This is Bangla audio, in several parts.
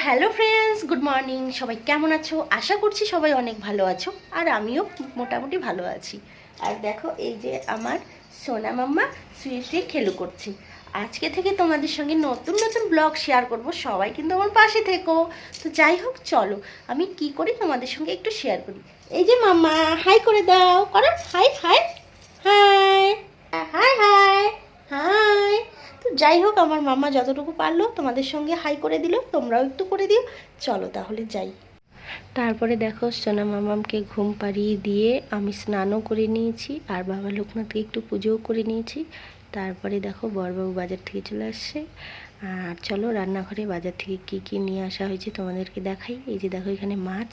Hello friends, good morning. সবাই কেমন আছো? আশা করছি সবাই অনেক ভালো আছো, আর আমিও মোটামুটি ভালো আছি। আর দেখো, এই যে আমার সোনা মাম্মা শুয়ে শুয়ে খেলু করছে। আজকে থেকে তোমাদের সঙ্গে নতুন নতুন ব্লগ শেয়ার করব, সবাই কিন্তু আমার পাশে থেকো। তো যাই হোক, চলো আমি কি করি তোমাদের সঙ্গে একটু শেয়ার করি। এই যে মাম্মা, হাই করে দাও, করো high high high high high high. তো যাই হোক, আমার মাম্মা যতটুকু পারলো তোমাদের সঙ্গে হাই করে দিল, তোমরাও একটু করে দিও। চলো তাহলে যাই। তারপরে দেখো, সোনা মামামকে ঘুম পাড়িয়ে দিয়ে আমি স্নানও করে নিয়েছি, আর বাবা লোকনাথকে একটু পুজোও করে নিয়েছি। তারপরে দেখো, বড়বাবু বাজার থেকে চলে আসছে। আর চলো রান্নাঘরে বাজার থেকে কি কি নিয়ে আসা হয়েছে তোমাদেরকে দেখাই। এই যে দেখো, এখানে মাছ,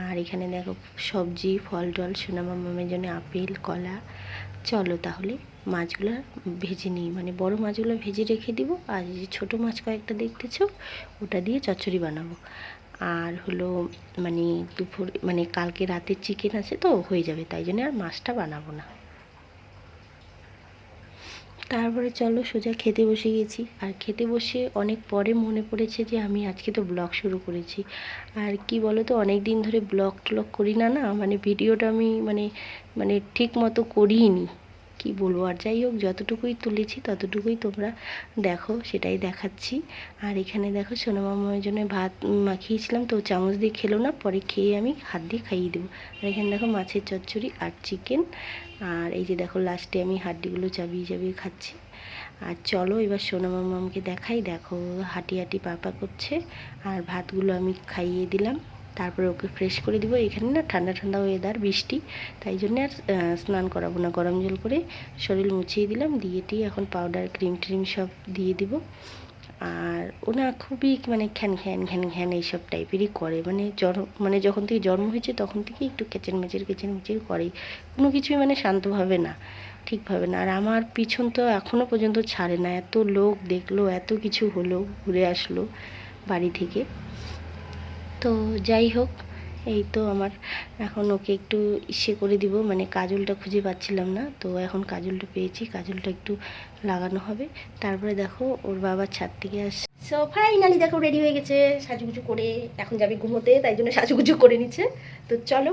আর এখানে দেখো সবজি, ফল টল, সোনা মামামের জন্য আপেল, কলা। চলো তাহলে মাছগুলো ভেজে নিই, মানে বড় মাছগুলো ভেজে রেখে দিব, আর এই যে ছোটো মাছ কয়েকটা দেখতেছো, ওটা দিয়ে চচ্চড়ি বানাবো। আর হলো মানে দুপুর, মানে কালকে রাতের চিকেন আছে তো, হয়ে যাবে, তাই জন্য আর মাছটা বানাবো না। তারপরে চলো সোজা খেতে বসে গেছি। আর খেতে বসে অনেক পরে মনে পড়েছে যে আমি আজকে তো ব্লগ শুরু করেছি। আর কি বলো তো, অনেক দিন ধরে ব্লগ টলগ করি না, মানে ভিডিওটা আমি মানে ঠিক মতো করিনি, কি বলবো। আর যাই হোক, যতটুকুই তুলেছি ততটুকুই তোমরা দেখো, সেটাই দেখাচ্ছি। আর এখানে দেখো, সোনা মামার জন্য ভাত মাখিয়েছিলাম, তো চামচ দিয়ে খেলো না, পরে খেয়ে আমি হাত দিয়ে খাইয়ে দেবো। আর এখানে দেখো মাছের চচ্চড়ি আর চিকেন। আর এই যে দেখো, লাস্টে আমি হাড্ডিগুলো চাবিয়ে চাবিয়ে খাচ্ছি। আর চলো এবার সোনা মামাকে দেখাই। দেখো, হাঁটি হাঁটি পাপা করছে, আর ভাতগুলো আমি খাইয়ে দিলাম। তারপরে ওকে ফ্রেশ করে দিব। এখানে না ঠান্ডা ঠান্ডা ওয়েদার, বৃষ্টি, তাই জন্য আর স্নান করাবো না, গরম জল করে শরীর মুছিয়ে দিলাম, দিয়ে টিয়ে এখন পাউডার ক্রিম ট্রিম সব দিয়ে দিব। আর ওনা খুবই মানে ঘ্যান ঘ্যান ঘ্যান ঘ্যান এইসব টাইপেরই করে, মানে মানে যখন থেকে জন্ম হয়েছে তখন থেকে একটু কেচের মেচের করেই, কোনো কিছুই মানে শান্তভাবে না, ঠিকভাবে না। আর আমার পিছন তো এখনও পর্যন্ত ছাড়ে না, এত লোক দেখলো, এত কিছু হলো, ঘুরে আসলো বাড়ি থেকে। তো যাই হোক, এই তো আমার এখন ওকে একটু ইসে করে দিব, মানে কাজলটা খুঁজে পাচ্ছিলাম না, তো এখন কাজলটা পেয়েছি, কাজলটা একটু লাগানো হবে। তারপরে দেখো, ওর বাবা ছাদ থেকে আসছে। সো ফাইনালি দেখো, রেডি হয়ে গেছে সাজুগুজু করে, এখন যাবে ঘুমোতে, তাই জন্য সাজুগুজু করে নিচ্ছে। তো চলো,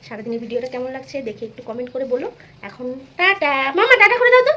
সারাদিনের ভিডিওটা কেমন লাগছে দেখে একটু কমেন্ট করে বলো। এখন টাটা মামা, টাটা করে দাও তো।